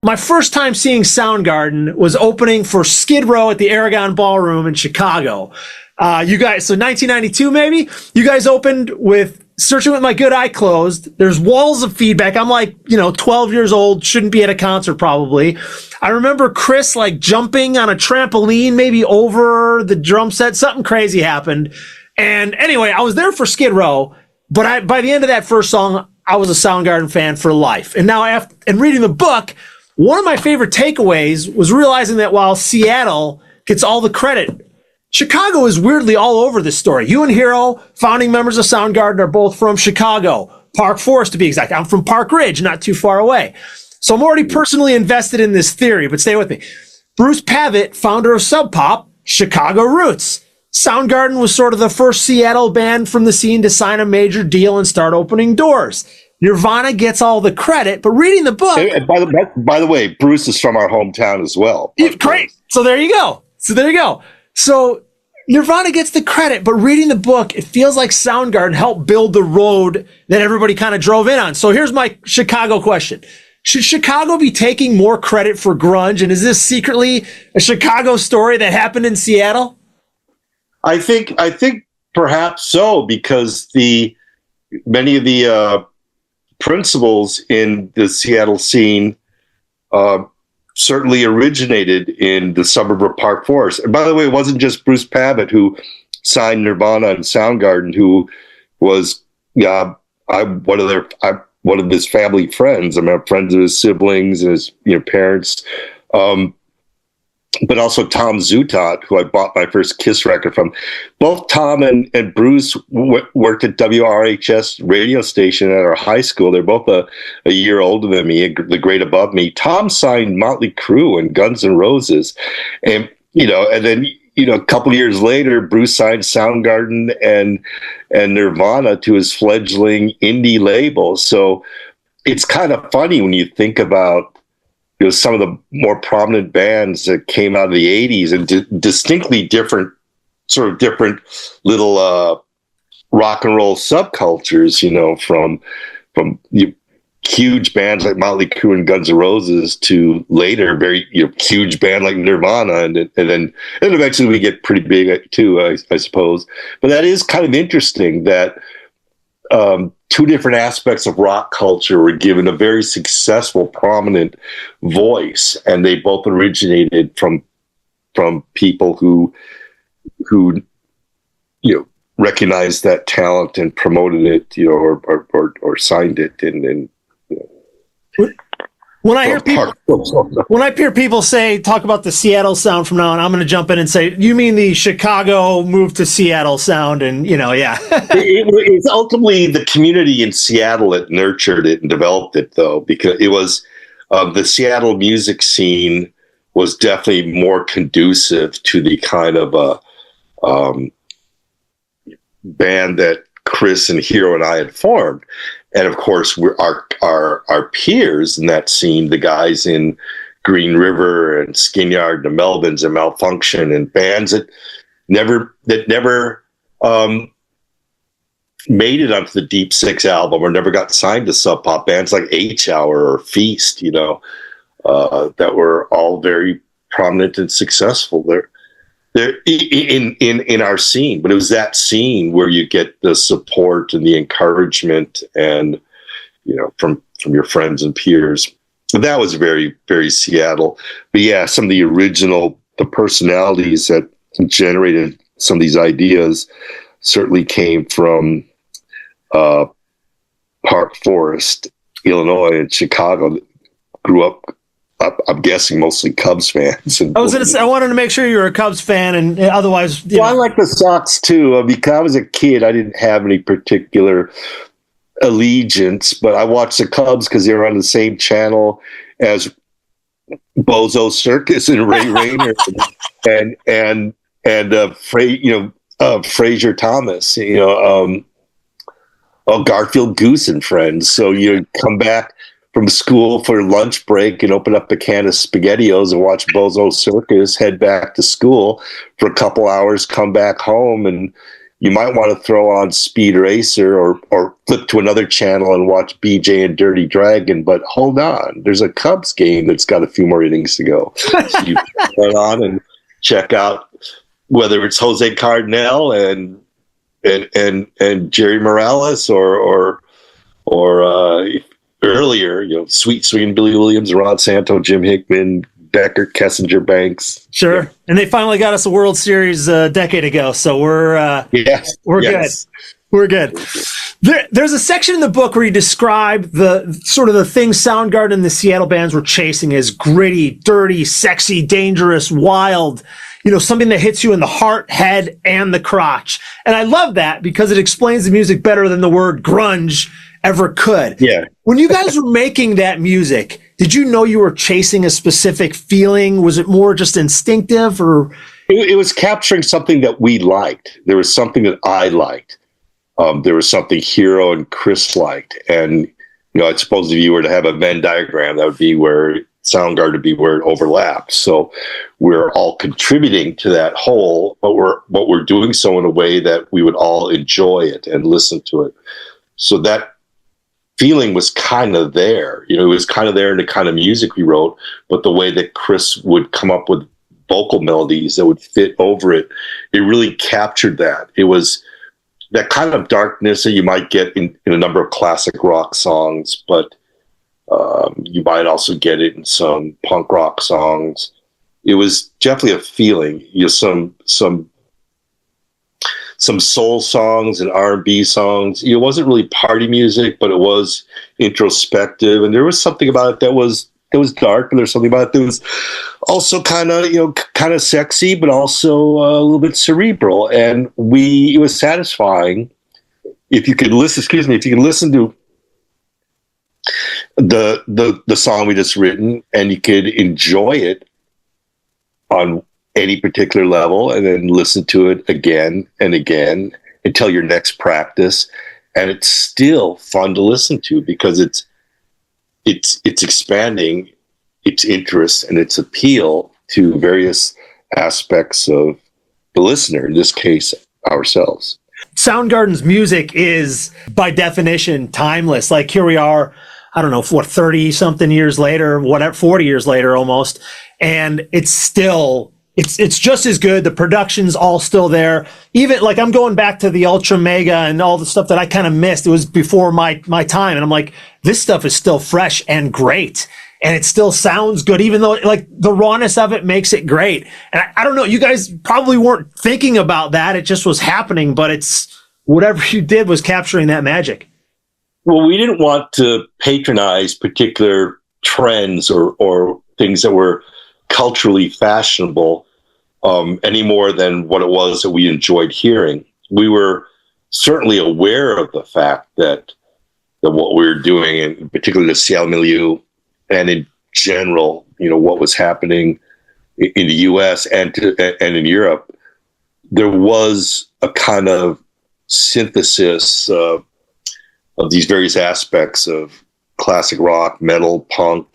My first time seeing Soundgarden was opening for Skid Row at the Aragon Ballroom in Chicago. You guys, so 1992 maybe, you guys opened with Searching with My Good Eye Closed. There's walls of feedback. I'm like, 12 years old, shouldn't be at a concert probably. I remember Chris like jumping on a trampoline, maybe over the drum set. Something crazy happened. And anyway, I was there for Skid Row, but by the end of that first song, I was a Soundgarden fan for life. And now and reading the book, one of my favorite takeaways was realizing that while Seattle gets all the credit, Chicago is weirdly all over this story. You and Hero, founding members of Soundgarden, are both from Chicago, Park Forest to be exact. I'm from Park Ridge, not too far away. So I'm already personally invested in this theory, but stay with me. Bruce Pavitt, founder of Sub Pop, Chicago roots. Soundgarden was sort of the first Seattle band from the scene to sign a major deal and start opening doors. Nirvana gets all the credit, but reading the book... And by the way, Bruce is from our hometown as well. Great. So there you go. So Nirvana gets the credit, but reading the book, it feels like Soundgarden helped build the road that everybody kind of drove in on. So here's my Chicago question. Should Chicago be taking more credit for grunge? And is this secretly a Chicago story that happened in Seattle? I think perhaps so, because many of the principles in the Seattle scene certainly originated in the suburb of Park Forest. And by the way, it wasn't just Bruce Pavitt who signed Nirvana and Soundgarden, who was one of his family friends. I'm friends of his siblings and his parents. But also Tom Zutaut, who I bought my first Kiss record from. Both Tom and Bruce worked at WRHS radio station at our high school. They're both a year older than me, the grade above me. Tom signed Motley Crue and Guns N' Roses. And then a couple of years later, Bruce signed Soundgarden and Nirvana to his fledgling indie label. So it's kind of funny when you think about some of the more prominent bands that came out of the 80s and distinctly different little rock and roll subcultures, from huge bands like Motley Crue and Guns N' Roses to later very huge band like Nirvana, and then eventually we get pretty big too, I suppose. But that is kind of interesting that two different aspects of rock culture were given a very successful, prominent voice, and they both originated from people who recognized that talent and promoted it, or signed it, and When I hear people talk about the Seattle sound from now on, I'm going to jump in and say, you mean the Chicago move to Seattle sound? And, yeah. It's ultimately the community in Seattle that nurtured it and developed it, though, because it was the Seattle music scene was definitely more conducive to the kind of band that Chris and Hero and I had formed. And of course, our peers in that scene, the guys in Green River and Skinyard and the Melvins and Malfunction and bands that never made it onto the Deep Six album or never got signed to Sub Pop, bands like H Hour or Feast, that were all very prominent and successful. They're in our scene, but it was that scene where you get the support and the encouragement and from your friends and peers. So that was very, very Seattle. But yeah, some of the personalities that generated some of these ideas certainly came from Park Forest, Illinois, and Chicago. Grew up, I'm guessing, mostly Cubs fans. I was going to say, I wanted to make sure you were a Cubs fan, and otherwise... I like the Sox, too. Because I was a kid, I didn't have any particular allegiance, but I watched the Cubs because they were on the same channel as Bozo Circus and Ray Rayner and Fraser Thomas, Garfield Goose and friends. So you come back from school for lunch break and open up a can of SpaghettiOs and watch Bozo Circus, head back to school for a couple hours, come back home and you might want to throw on Speed Racer or flip to another channel and watch BJ and Dirty Dragon. But hold on, there's a Cubs game that's got a few more innings to go. So you put on and check out whether it's Jose Cardinal and Jerry Morales or earlier, Sweet Swing, Billy Williams, Ron Santo, Jim Hickman, Becker, Kessinger, Banks. Sure. Yeah. And they finally got us a World Series a decade ago. So we're good. We're good. There's a section in the book where you describe the sort of the things Soundgarden and the Seattle bands were chasing as gritty, dirty, sexy, dangerous, wild, something that hits you in the heart, head, and the crotch. And I love that because it explains the music better than the word grunge ever could. Yeah. When you guys were making that music, did you know you were chasing a specific feeling? Was it more just instinctive, or? It was capturing something that we liked. There was something that I liked. There was something Hero and Chris liked. And, I suppose if you were to have a Venn diagram, that would be where Soundgarden would be where it overlapped. So we're all contributing to that whole, but we're doing so in a way that we would all enjoy it and listen to it. So that feeling was kind of there. It was kind of there in the kind of music we wrote, but the way that Chris would come up with vocal melodies that would fit over it, it really captured that. It was that kind of darkness that you might get in a number of classic rock songs, but you might also get it in some punk rock songs. It was definitely a feeling. Some soul songs and R&B songs. It wasn't really party music, but it was introspective, and there was something about it that was dark, but there's something about it that was also kind of sexy, but also a little bit cerebral. And it was satisfying if you could listen. If you could listen to the song we just written, and you could enjoy it on any particular level, and then listen to it again and again until your next practice, and it's still fun to listen to because it's expanding its interest and its appeal to various aspects of the listener, in this case ourselves. Soundgarden's music is by definition timeless. Like, here we are, I don't know, 30 something years later, 40 years later almost, and it's still It's just as good. The production's all still there. Even like I'm going back to the Ultra Mega and all the stuff that I kind of missed. It was before my time. And I'm like, this stuff is still fresh and great. And it still sounds good, even though like the rawness of it makes it great. And I don't know, you guys probably weren't thinking about that. It just was happening, but it's whatever you did was capturing that magic. Well, we didn't want to patronize particular trends or things that were culturally fashionable any more than what it was that we enjoyed hearing. We were certainly aware of the fact that what we were doing, and particularly the Seattle milieu, and in general, what was happening in the U.S. and in Europe, there was a kind of synthesis of these various aspects of classic rock, metal, punk,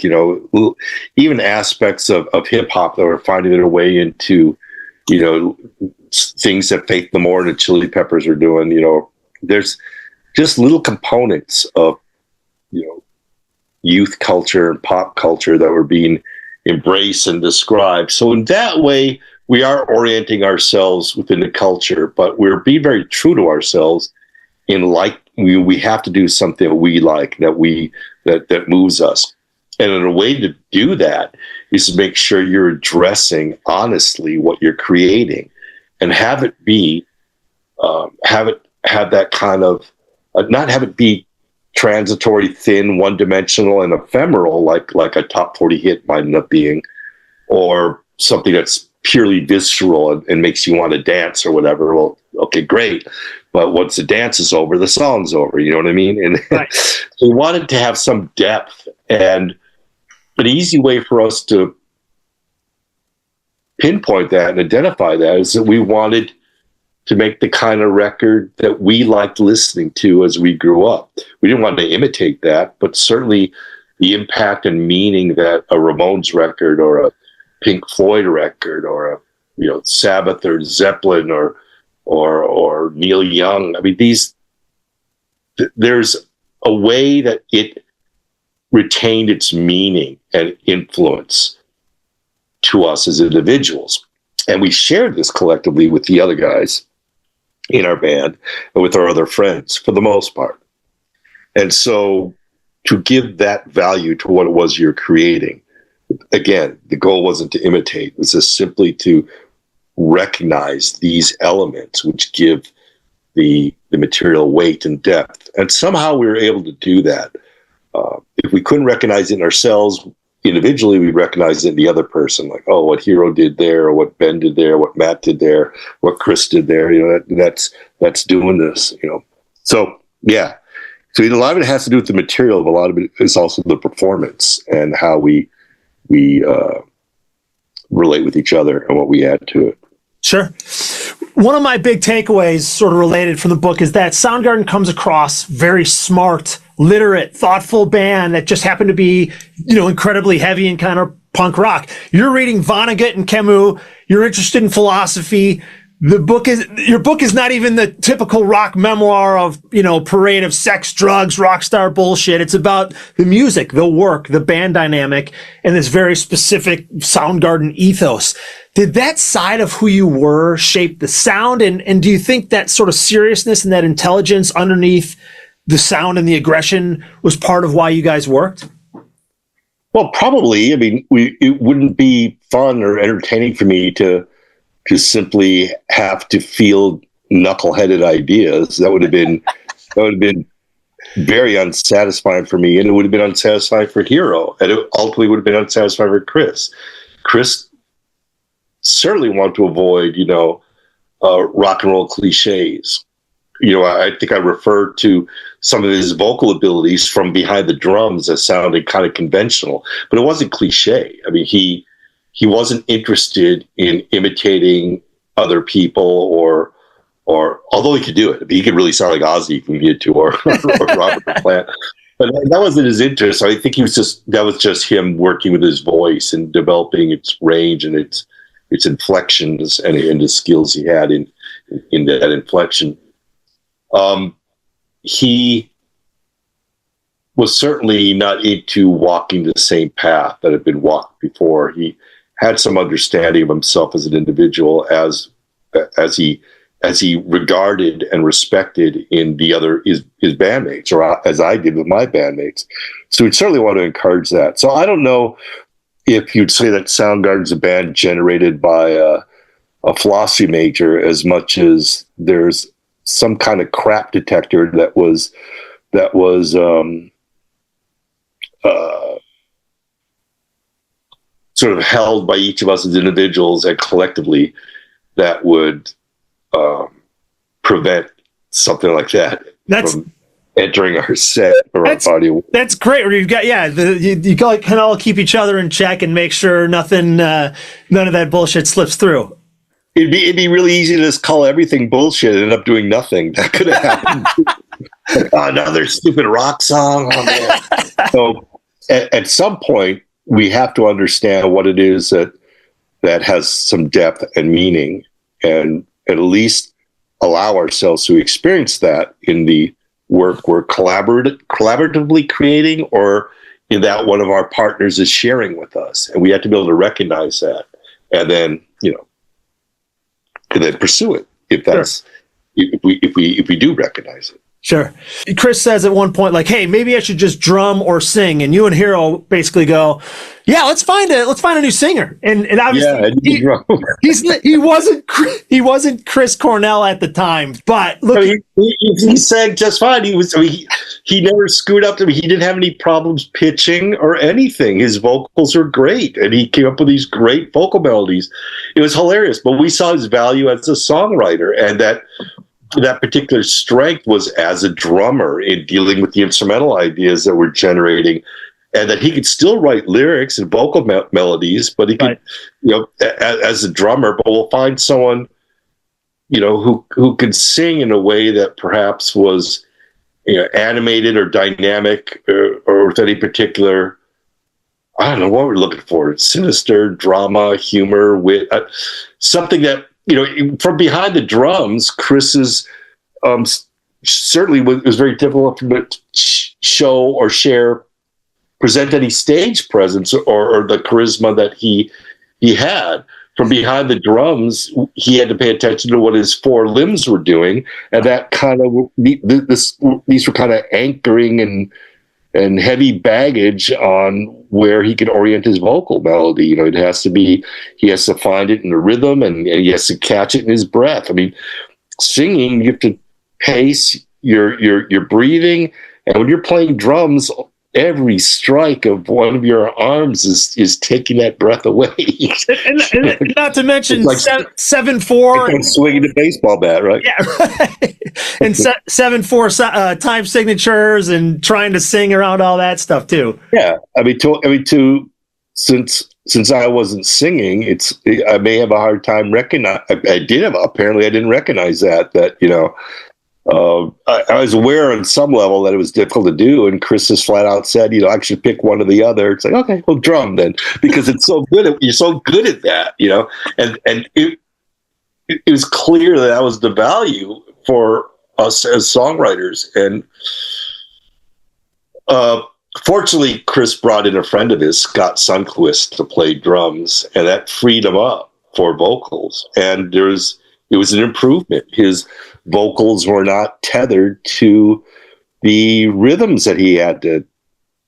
even aspects of hip hop that were finding their way into, things that Faith No More and the Chili Peppers are doing. There's just little components of, youth culture and pop culture that were being embraced and described. So in that way, we are orienting ourselves within the culture, but we're being very true to ourselves in we have to do something that we like, that moves us. And a way to do that is to make sure you're addressing honestly what you're creating, and have it be, have that kind of, not have it be transitory, thin, one-dimensional, and ephemeral, like a top 40 hit might end up being, or something that's purely visceral and makes you want to dance or whatever. Well, okay, great. But once the dance is over, the song's over. You know what I mean? And right. So we wanted to have some depth, and an easy way for us to pinpoint that and identify that is that we wanted to make the kind of record that we liked listening to as we grew up. We didn't want to imitate that, but certainly the impact and meaning that a Ramones record or a Pink Floyd record or a Sabbath or Zeppelin or or Neil Young. I mean, there's a way that it retained its meaning and influence to us as individuals. And we shared this collectively with the other guys in our band and with our other friends for the most part. And so to give that value to what it was you're creating, again, the goal wasn't to imitate, it was just simply to recognize these elements which give the material weight and depth. And somehow we were able to do that. If we couldn't recognize it in ourselves individually, we recognize it in the other person, like, oh, what Hero did there, or what Ben did there, what Matt did there, what Chris did there. That's doing this. So yeah. So a lot of it has to do with the material, but a lot of it is also the performance and how we relate with each other and what we add to it. Sure. One of my big takeaways, sort of related from the book, is that Soundgarden comes across very smart, literate, thoughtful band that just happened to be, incredibly heavy and kind of punk rock. You're reading Vonnegut and Camus. You're interested in philosophy. Your book is not even the typical rock memoir of, parade of sex, drugs, rock star bullshit. It's about the music, the work, the band dynamic, and this very specific Soundgarden ethos. Did that side of who you were shape the sound? And do you think that sort of seriousness and that intelligence underneath the sound and the aggression was part of why you guys worked? Well, probably. I mean, it wouldn't be fun or entertaining for me to simply have to field knuckleheaded ideas. That would have been very unsatisfying for me, and it would have been unsatisfying for Hero, and it ultimately would have been unsatisfying for Chris. Chris certainly wanted to avoid, rock and roll cliches. I think I referred to some of his vocal abilities from behind the drums as sounding kind of conventional, but it wasn't cliche. I mean, he wasn't interested in imitating other people or although he could do it. I mean, he could really sound like Ozzy if he needed to, or Robert Plant. But that wasn't his interest. I think that was just him working with his voice and developing its range and its inflections and the skills he had in that inflection. He was certainly not into walking the same path that had been walked before. He had some understanding of himself as an individual as he regarded and respected in his bandmates, or as I did with my bandmates. So we'd certainly want to encourage that. So I don't know if you'd say that Soundgarden's a band generated by a philosophy major as much as there's some kind of crap detector that was sort of held by each of us as individuals and collectively that would prevent something like that from entering our set or our body. That's great. Where you've got, you can all keep each other in check and make sure none of that bullshit slips through. It'd be really easy to just call everything bullshit and end up doing nothing. That could have happened. Another stupid rock song. Oh, man. So at some point, we have to understand what it is that has some depth and meaning, and at least allow ourselves to experience that in the work we're collaboratively creating, or in that one of our partners is sharing with us. And we have to be able to recognize that, and then and then pursue it if we do recognize it. Sure. Chris says at one point, like, "Hey, maybe I should just drum or sing," and you and Hero basically go, "Yeah, let's find a new singer." And obviously, he wasn't Chris Cornell at the time, but look, he sang just fine. He never screwed up. He didn't have any problems pitching or anything. His vocals were great, and he came up with these great vocal melodies. It was hilarious. But we saw his value as a songwriter, and that particular strength was as a drummer in dealing with the instrumental ideas that we're generating, and that he could still write lyrics and vocal melodies, but he could, as a drummer. But we'll find someone, who could sing in a way that perhaps was, animated or dynamic, or with any particular, I don't know what we're looking for. Sinister, drama, humor, wit, something that from behind the drums, Chris's certainly it was very difficult for him to show or present any stage presence or the charisma that he had. From behind the drums, he had to pay attention to what his four limbs were doing, and that kind of these were kind of anchoring and heavy baggage on where he could orient his vocal melody. He has to find it in the rhythm, and he has to catch it in his breath. I mean, singing, you have to pace your breathing, and when you're playing drums, every strike of one of your arms is taking that breath away. and not to mention like 7/4 and swinging a baseball bat, right? Yeah, right. And 7/4 time signatures and trying to sing around all that stuff too. Yeah, since I wasn't singing, I may have a hard time recognizing. I didn't recognize that. I was aware on some level that it was difficult to do, and Chris just flat out said, I should pick one or the other. It's like, okay, well, drum then, because it's so good. You're so good at that, and it was clear that was the value for us as songwriters. And fortunately, Chris brought in a friend of his, Scott Sundquist, to play drums, and that freed him up for vocals. And it was an improvement. His vocals were not tethered to the rhythms that he had to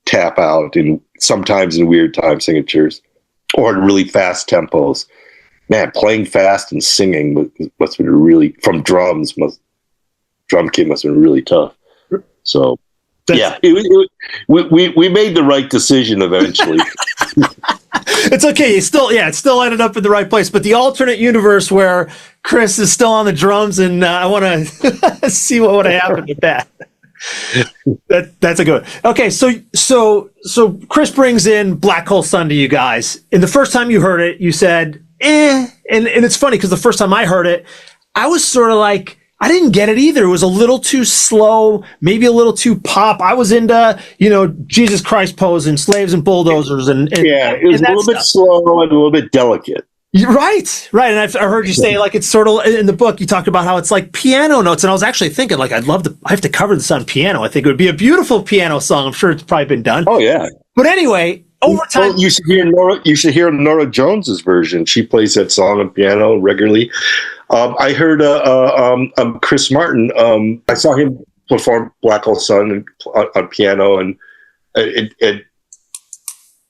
tap out, sometimes in weird time signatures or in really fast tempos. Man, playing fast and singing must have been really, from drum kit must have been really tough. So yeah, we made the right decision eventually. It's okay. It still ended up in the right place. But the alternate universe where Chris is still on the drums, and I want to see what would have happened with that. That's a good one. Okay, so Chris brings in Black Hole Sun to you guys. And the first time you heard it, you said, eh. And it's funny because the first time I heard it, I was sort of like, I didn't get it either. It was a little too slow, maybe a little too pop. I was into, Jesus Christ Pose and Slaves and Bulldozers. And it was a little bit slow and a little bit delicate. Right. And I heard you say, like, it's sort of, in the book, you talked about how it's like piano notes. And I was actually thinking, like, I have to cover this on piano. I think it would be a beautiful piano song. I'm sure it's probably been done. Oh, yeah. But anyway, over time. Well, you should hear Nora Jones's version. She plays that song on piano regularly. I heard Chris Martin. I saw him perform Black Hole Sun on piano, and it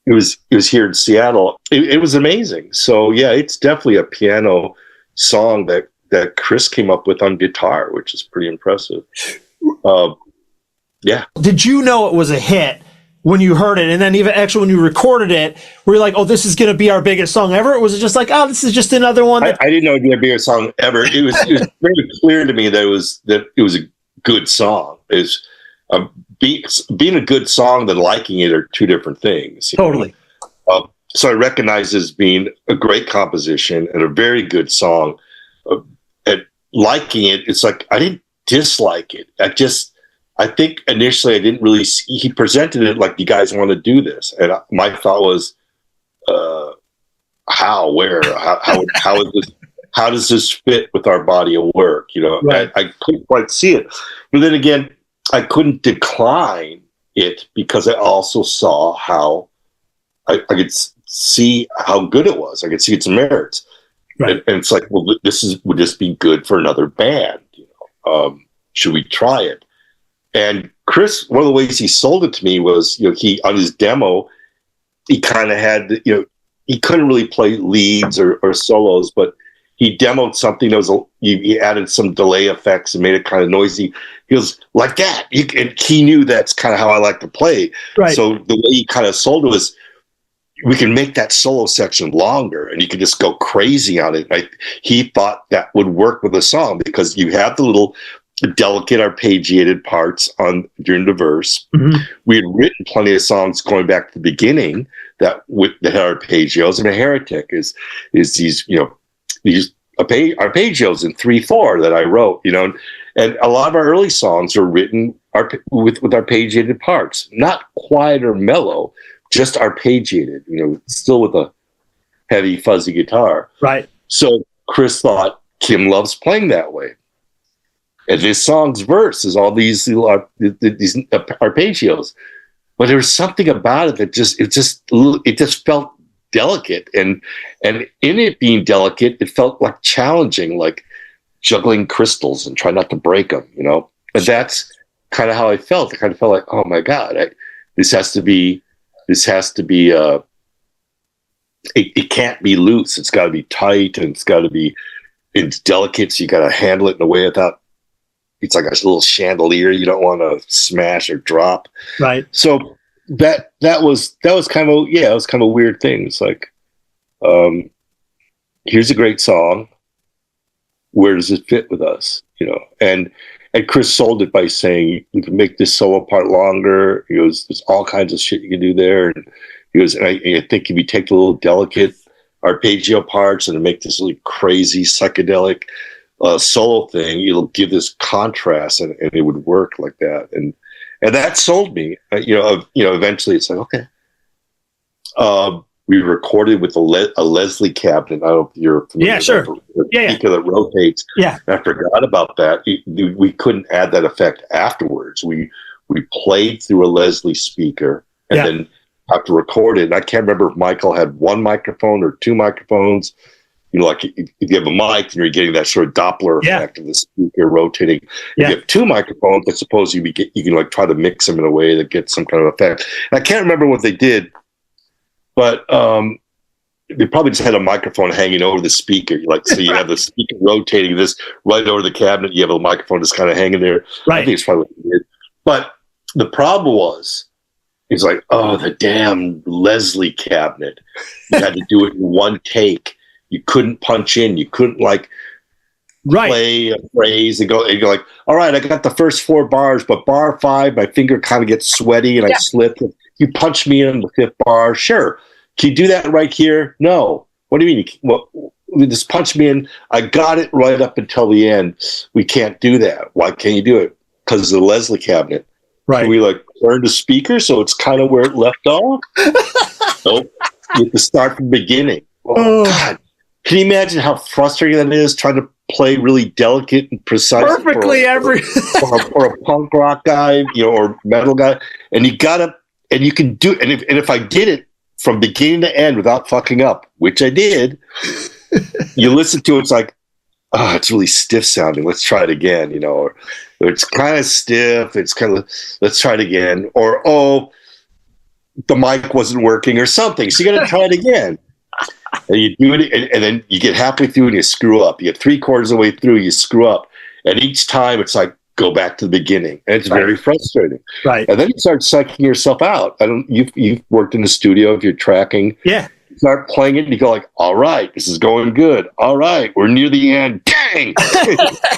was here in Seattle. It was amazing. So yeah, it's definitely a piano song that Chris came up with on guitar, which is pretty impressive. Yeah. Did you know it was a hit when you heard it, and then even actually when you recorded it, were you like, "Oh, this is going to be our biggest song ever"? Or was it just like, "Oh, this is just another one"? I didn't know it'd be our biggest song ever. It was very clear to me that it was a good song. Being a good song than liking it are two different things. Totally. So I recognize it as being a great composition and a very good song. And liking it, it's like I didn't dislike it. I think initially I didn't really see, he presented it like, you guys want to do this. And my thought was, how does this fit with our body of work? Right. I couldn't quite see it. But then again, I couldn't decline it because I also saw how I could see how good it was. I could see its merits. Right. And it's like, well, would this be good for another band? Should we try it? And Chris, one of the ways he sold it to me was, he, on his demo, he kind of had, he couldn't really play leads or solos, but he demoed something that was, he added some delay effects and made it kind of noisy. He was like that. And he knew that's kind of how I like to play. Right. So the way he kind of sold it was, we can make that solo section longer and you can just go crazy on it. He thought that would work with the song because you have the little delicate arpeggiated parts during the verse. Mm-hmm. We had written plenty of songs going back to the beginning that had arpeggios, and A Heretic is these arpeggios in 3/4 that I wrote, and a lot of our early songs are written with arpeggiated parts, not quiet or mellow, just arpeggiated, still with a heavy fuzzy guitar. Right. So Chris thought, Kim loves playing that way. And this song's verse is all these arpeggios, but there was something about it that just felt delicate, and in it being delicate, it felt like challenging, like juggling crystals and trying not to break them, And that's kind of how I felt. I kind of felt like, oh my God, this has to be. It can't be loose. It's got to be tight, and it's delicate. So you got to handle it in a way without. It's like a little chandelier you don't want to smash or drop. Right. So that was kind of it was kind of a weird thing. It's like, here's a great song. Where does it fit with us? And Chris sold it by saying you can make this solo part longer. He goes, there's all kinds of shit you can do there. And he goes, and I think if you take the little delicate arpeggio parts and make this really crazy psychedelic solo thing, it'll give this contrast, and it would work like that. And that sold me. Eventually it's like, okay. We recorded with a Leslie cabinet. I don't know if you're familiar. Yeah, sure. Speaker that rotates. Yeah. I forgot about that. We couldn't add that effect afterwards. We played through a Leslie speaker and then have to record it. And I can't remember if Michael had one microphone or two microphones. Like if you have a mic, then you're getting that sort of Doppler effect of the speaker rotating. If you have two microphones, I suppose you can like try to mix them in a way that gets some kind of effect. And I can't remember what they did. But they probably just had a microphone hanging over the speaker. So you have the speaker rotating this right over the cabinet. You have a microphone just kind of hanging there. Right. I think it's probably what they did. But the problem it's like, oh, the damn Leslie cabinet. You had to do it in one take. You couldn't punch in. You couldn't play a phrase and go like, all right, I got the first 4 bars, but bar 5, my finger kind of gets sweaty and I slip. You punch me in the 5th bar. Sure. Can you do that right here? No. What do you mean? You just punch me in. I got it right up until the end. We can't do that. Why can't you do it? Because of the Leslie cabinet. Right. Can we turn the speaker so it's kind of where it left off? Nope. You have to start from the beginning. Oh, God. Can you imagine how frustrating that is, trying to play really delicate and precise perfectly for a punk rock guy, or metal guy, and you can do it. And if I did it from beginning to end without fucking up, which I did, you listen to it, it's like, oh, it's really stiff sounding. Let's try it again, or it's kind of stiff. It's kind of, let's try it again. Or, oh, the mic wasn't working or something. So you got to try it again. And you do it, and then you get halfway through and you screw up. You get 3/4 of the way through, you screw up. And each time it's like, go back to the beginning. And it's very frustrating. Right. And then you start psyching yourself out. You've worked in the studio if you're tracking. Yeah. You start playing it and you go like, all right, this is going good. All right, we're near the end. Dang!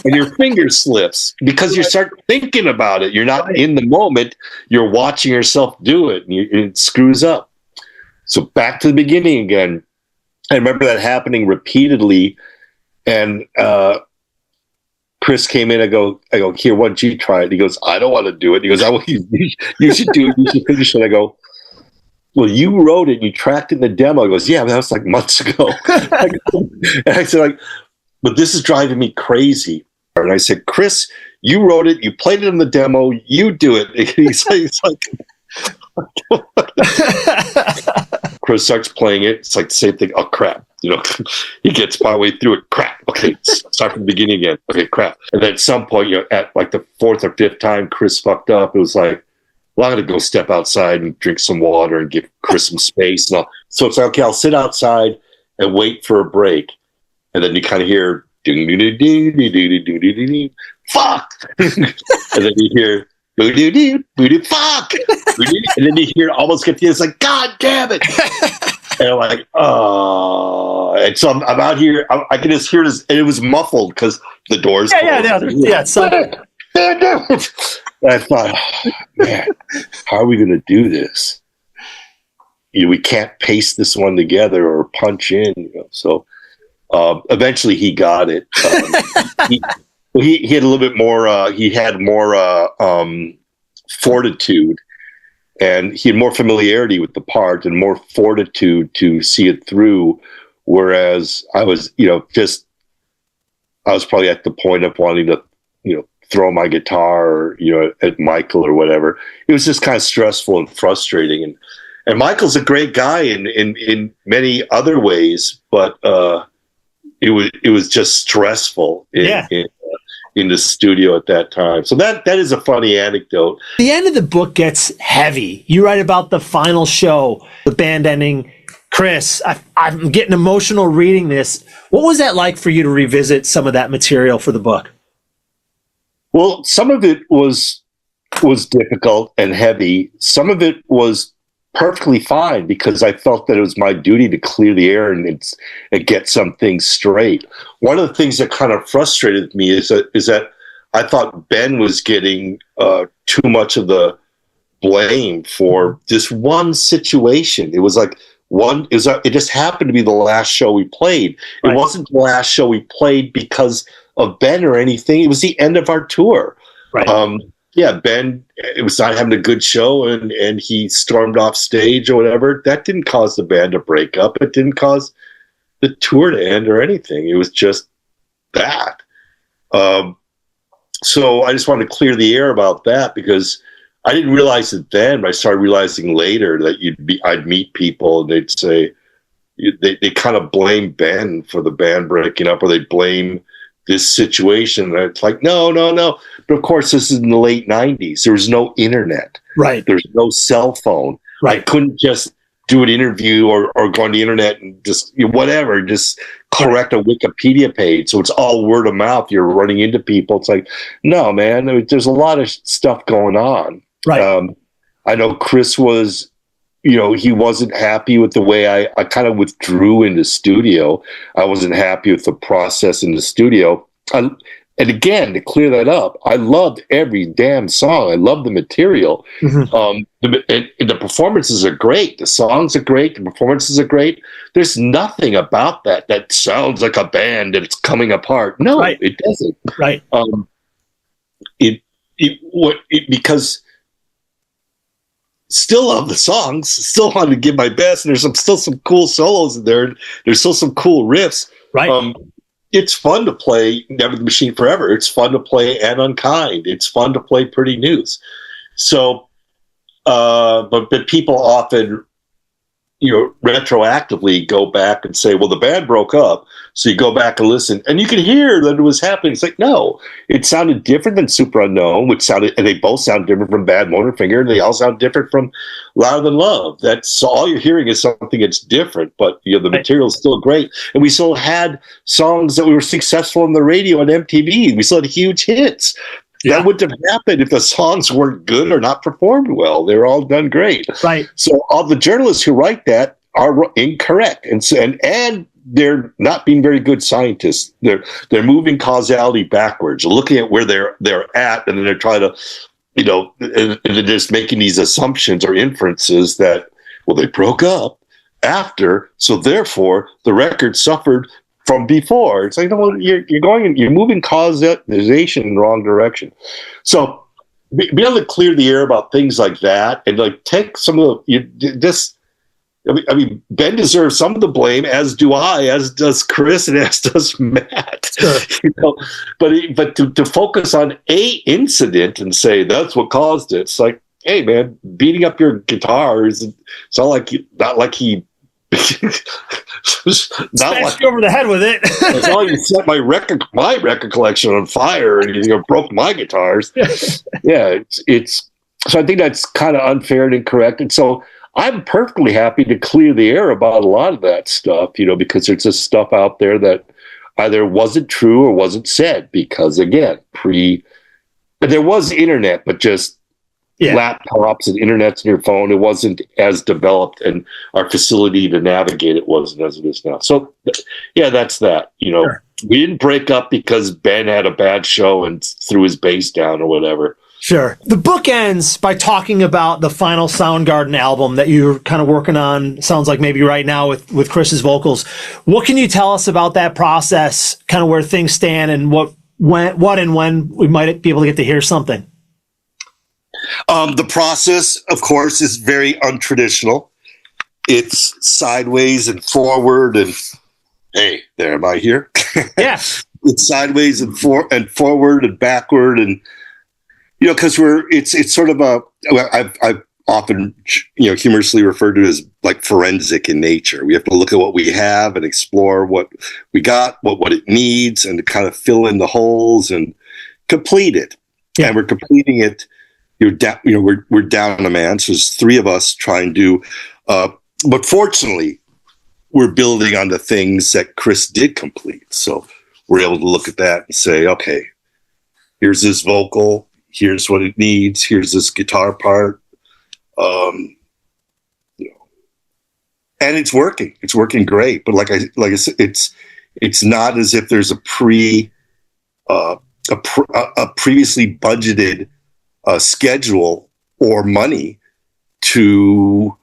And your finger slips because you start thinking about it. You're not in the moment. You're watching yourself do it, and it screws up. So back to the beginning again. I remember that happening repeatedly, and Chris came in. I go, here, why don't you try it? He goes, I don't want to do it. He goes, you should do it. You should finish it. I go, well, you wrote it and you tracked it in the demo. He goes, yeah, that was like months ago. And I said, but this is driving me crazy. And I said, Chris, you wrote it. You played it in the demo. You do it. And he's like, Chris starts playing it. It's like the same thing. Oh, crap. He gets partway through it. Crap. Okay, start from the beginning again. Okay, crap. And then at some point, at like the 4th or 5th time Chris fucked up, it was like, well, I'm going to go step outside and drink some water and give Chris some space. And all. So it's like, okay, I'll sit outside and wait for a break. And then you kind of hear, fuck. And then you hear, fuck. And then you hear it almost get to you. It's like, God damn it. And I'm like, oh. And so I'm out here. I can just hear this. And it was muffled because the doors closed. And I thought, oh, man, how are we going to do this? We can't paste this one together or punch in. So eventually he got it. He had a little bit more. He had more fortitude, and he had more familiarity with the part and more fortitude to see it through. Whereas I was, just I was probably at the point of wanting to, throw my guitar, at Michael or whatever. It was just kind of stressful and frustrating. And Michael's a great guy in many other ways, but it was just stressful in the studio at that time. So that is a funny anecdote. The end of the book gets heavy. You write about the final show, the band ending. Chris, I'm getting emotional reading this. What was that like for you to revisit some of that material for the book? Well, some of it was difficult and heavy. Some of it was perfectly fine because I felt that it was my duty to clear the air and get some things straight. One of the things that kind of frustrated me is that I thought Ben was getting too much of the blame for this one situation. It was like it just happened to be the last show we played. Right. It wasn't the last show we played because of Ben or anything. It was the end of our tour. Right. Ben, it was not having a good show and he stormed off stage or whatever. That didn't cause the band to break up. It didn't cause the tour to end or anything. It was just that. So I just wanted to clear the air about that because I didn't realize it then, but I started realizing later that I'd meet people and they'd say, they kind of blame Ben for the band breaking up, or they blame this situation. And it's like, no. But of course, this is in the late 90s. There was no internet. Right. There's no cell phone. Right. I couldn't just do an interview or go on the internet and just correct a Wikipedia page. So it's all word of mouth. You're running into people. It's like, no, man, there's a lot of stuff going on. Right. I know Chris was, he wasn't happy with the way I kind of withdrew in the studio. I wasn't happy with the process in the studio. And again, to clear that up, I loved every damn song. I loved the material. Mm-hmm. The performances are great. The songs are great. The performances are great. There's nothing about that sounds like a band and it's coming apart. No, right. It doesn't. Right. Because still love the songs, still want to give my best, and there's still some cool solos in there, and there's still some cool riffs. Right. It's fun to play Never the Machine Forever. It's fun to play And Unkind. It's fun to play Pretty News. So, but people often, retroactively go back and say, well, the band broke up. So you go back and listen, and you can hear that it was happening. It's like, no, it sounded different than Super Unknown, and they both sound different from Bad Motorfinger, and they all sound different from Louder Than Love. That's all you're hearing is something that's different, but the material is still great. And we still had songs that were successful on the radio and MTV. We still had huge hits. Yeah. That wouldn't have happened if the songs weren't good or not performed well. They were all done great. Right. So all the journalists who write that are incorrect, and they're not being very good scientists. They're moving causality backwards, looking at where they're at, and then they're trying to, and they're just making these assumptions or inferences that, well, they broke up after, so therefore the record suffered from before. It's like, no, you're moving causalization in the wrong direction. So be able to clear the air about things like that, and like take some of I mean, Ben deserves some of the blame, as do I, as does Chris, and as does Matt. Sure. But to focus on a incident and say that's what caused it, it's like, hey, man, beating up your guitar is not like he smashed you over the head with it. It's not like you set my record collection on fire and you broke my guitars. Yeah, it's so I think that's kind of unfair and incorrect, and so I'm perfectly happy to clear the air about a lot of that stuff, because there's just stuff out there that either wasn't true or wasn't said, because again, there was internet, but just laptops and internets in your phone. It wasn't as developed, and our facility to navigate it wasn't as it is now. So yeah, that's that. Sure. We didn't break up because Ben had a bad show and threw his bass down or whatever. Sure. The book ends by talking about the final Soundgarden album that you're kind of working on, sounds like maybe right now with Chris's vocals. What can you tell us about that process, kind of where things stand, and what and when we might be able to get to hear something? The process, of course, is very untraditional. It's sideways and forward and, hey, there, am I here? Yeah. it's sideways and forward and backward, and because it's sort of I've often humorously referred to as like forensic in nature. We have to look at what we have and explore what we got, what it needs, and to kind of fill in the holes and complete it. Yeah. And we're completing it. We're down a man. So there's three of us trying to, but fortunately, we're building on the things that Chris did complete. So we're able to look at that and say, okay, here's this vocal, here's what it needs, here's this guitar part. And it's working. It's working great. But like I said, it's not as if there's a previously budgeted schedule or money to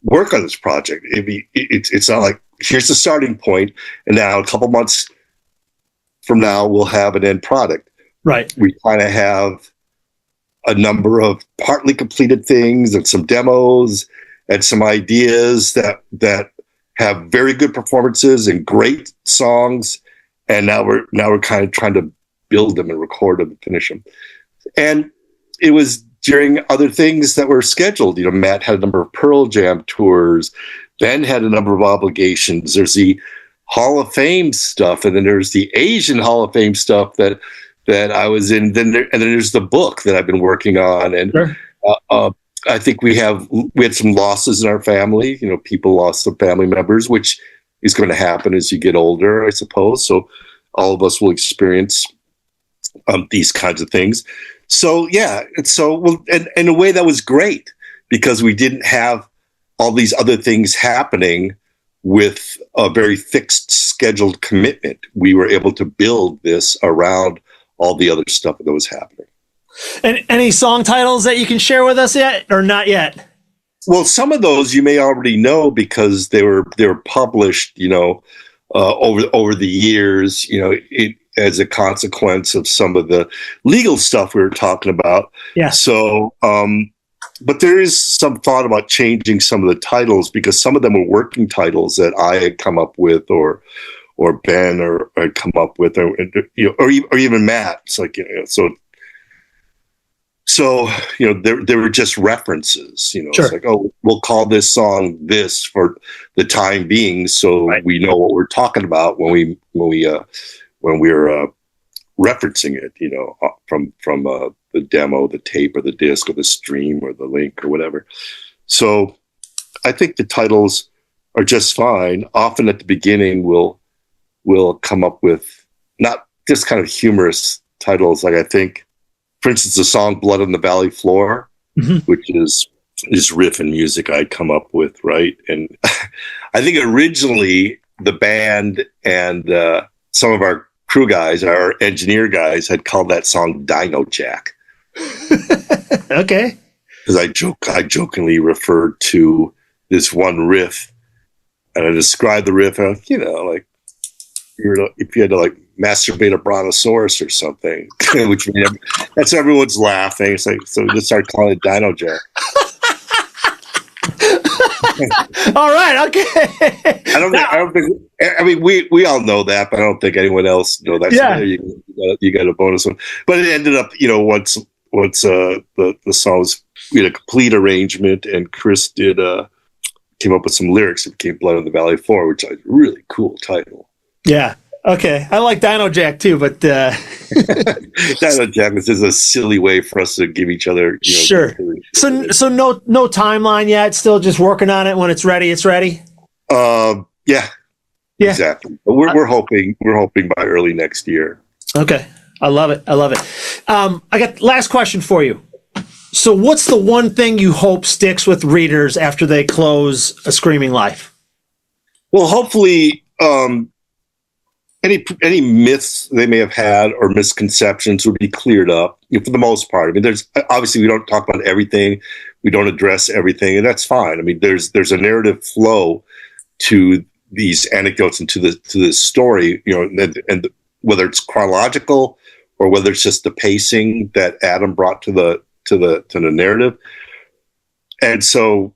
work on this project. It's not like here's the starting point, and now a couple months from now we'll have an end product. Right. We kind of have a number of partly completed things and some demos and some ideas that have very good performances and great songs. And now we're kind of trying to build them and record them and finish them. And it was during other things that were scheduled. Matt had a number of Pearl Jam tours. Ben had a number of obligations. There's the Hall of Fame stuff, and then there's the Asian Hall of Fame stuff that I was in. And then there's the book that I've been working on. And sure. I think we had some losses in our family. People lost some family members, which is going to happen as you get older, I suppose. So all of us will experience these kinds of things. So yeah, and in a way that was great because we didn't have all these other things happening with a very fixed scheduled commitment. We were able to build this around all the other stuff that was happening. And any song titles that you can share with us yet, or not yet? Well, some of those you may already know because they were published, over the years, as a consequence of some of the legal stuff we were talking about. Yeah. So, but there is some thought about changing some of the titles because some of them were working titles that I had come up with, or Ben or had come up with, or even Matt. It's like So there were just references. Sure. It's like, oh, we'll call this song this for the time being, so right. We know what we're talking about when we're referencing it. From the demo, the tape, or the disc, or the stream, or the link, or whatever. So I think the titles are just fine. Often at the beginning, we'll come up with not just kind of humorous titles, like I think. For instance, the song "Blood on the Valley Floor," mm-hmm. which is riff and music I'd come up with, right? And I think originally the band and some of our crew guys, our engineer guys, had called that song "Dino Jack." Okay. Because I jokingly referred to this one riff, and I described the riff, and like if you had to like masturbate a brontosaurus or something, which that's everyone's laughing. It's like, so we just started calling it Dino Jack. All right, okay. I don't think. I mean, we all know that, but I don't think anyone else know that. Yeah. So you got a bonus one, but it ended up, once the songs, we had a complete arrangement, and Chris came up with some lyrics. It became "Blood on the Valley Floor," which is a really cool title. Yeah. Okay. I like Dino Jack too, but Dino Jack is a silly way for us to give each other. Sure. So no timeline yet. Still just working on it. When it's ready, it's ready. Yeah. Exactly. But we're hoping by early next year. Okay. I love it. I got last question for you. So what's the one thing you hope sticks with readers after they close A Screaming Life? Well, hopefully, any myths they may have had or misconceptions would be cleared up, for the most part. I mean, there's obviously, we don't talk about everything, we don't address everything, and that's fine. I mean, there's a narrative flow to these anecdotes and to the story, and whether it's chronological or whether it's just the pacing that Adam brought to the narrative. And so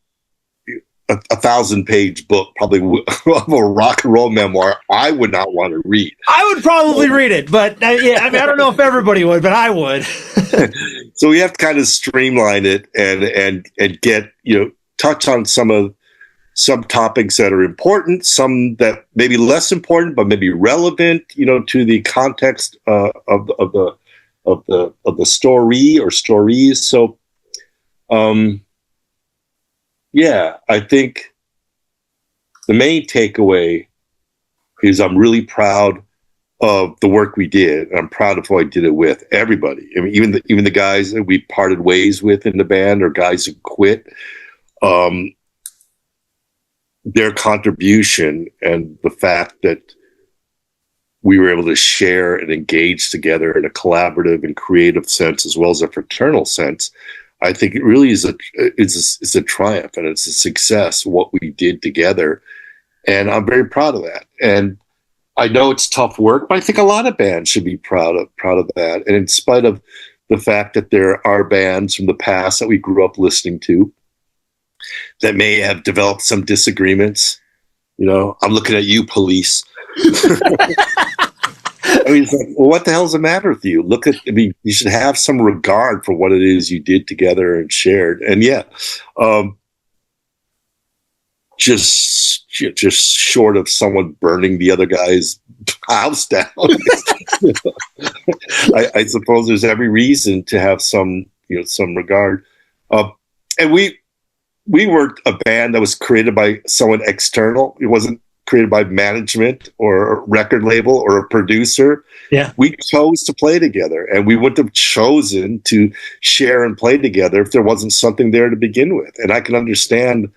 a 1,000-page book, probably of a rock and roll memoir, I would not want to read. I would probably read it, but yeah, I mean, I don't know if everybody would, but I would. So we have to kind of streamline it and get, touch on some topics that are important, some that may be less important, but maybe relevant, to the context of the story or stories. So, yeah, I think the main takeaway is I'm really proud of the work we did. I'm proud of who I did it with. Everybody. I mean, even the guys that we parted ways with in the band, or guys who quit. Their contribution and the fact that we were able to share and engage together in a collaborative and creative sense, as well as a fraternal sense, I think it really is a triumph, and it's a success, what we did together. And I'm very proud of that. And I know it's tough work, but I think a lot of bands should be proud of that. And in spite of the fact that there are bands from the past that we grew up listening to that may have developed some disagreements, I'm looking at you, Police. I mean, it's like, well, what the hell's the matter with you? You should have some regard for what it is you did together and shared. And yeah, just short of someone burning the other guy's house down, I suppose there's every reason to have some regard. And we were a band that was created by someone external. It wasn't created by management or a record label or a producer. Yeah. We chose to play together, and we wouldn't have chosen to share and play together if there wasn't something there to begin with. And I can understand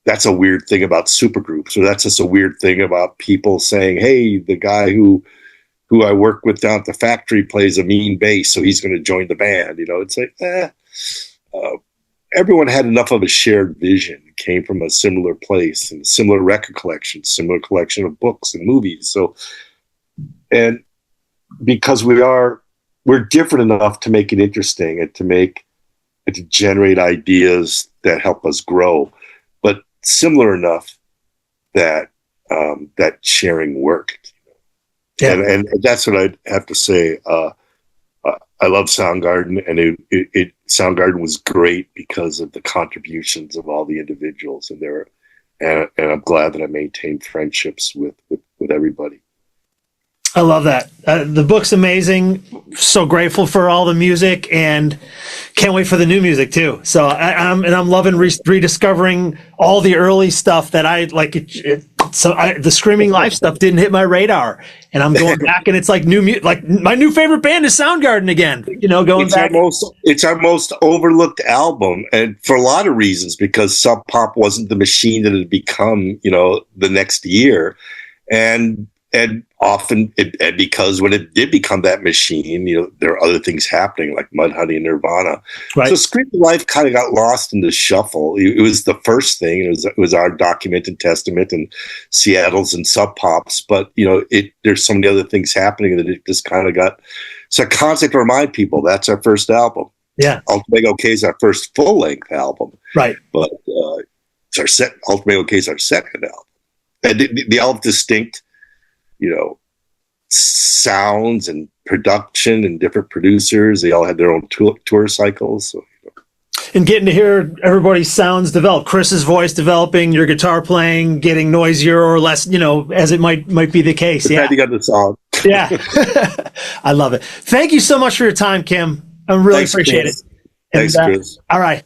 that's a weird thing about supergroups, or that's just a weird thing about people saying, hey, the guy who I work with down at the factory plays a mean bass, so he's going to join the band. It's like, everyone had enough of a shared vision, came from a similar place and a similar record collection, similar collection of books and movies. So, and because we're different enough to make it interesting and to generate ideas that help us grow, but similar enough that sharing worked. Yeah. And that's what I'd have to say. I love Soundgarden, and Soundgarden was great because of the contributions of all the individuals, and I'm glad that I maintained friendships with everybody. I love that. The book's amazing. So grateful for all the music, and can't wait for the new music too. So I'm loving rediscovering all the early stuff that I like. The Screaming Life stuff didn't hit my radar, and I'm going back, and it's like like my new favorite band is Soundgarden again. Going back. It's our most overlooked album, and for a lot of reasons, because Sub Pop wasn't the machine that it had become, the next year, and often and because when it did become that machine, there are other things happening like Mudhoney and Nirvana. Right. So Screaming Life kind of got lost in the shuffle. It was the first thing. It was our Documented Testament and Seattle's and Sub Pops. But there's so many other things happening that it just kind of got. It's a concept to remind people that's our first album. Yeah, Ultimate OK is our first full length album. Right, but it's our Ultimate OK is our second album, and they all have distinct sounds and production and different producers. They all had their own tour cycles. So, And getting to hear everybody's sounds develop, Chris's voice developing, your guitar playing, getting noisier or less, as it might be the case. Depending on the song. Yeah. I love it. Thank you so much for your time, Kim. I really appreciate it. Thanks, Chris. All right.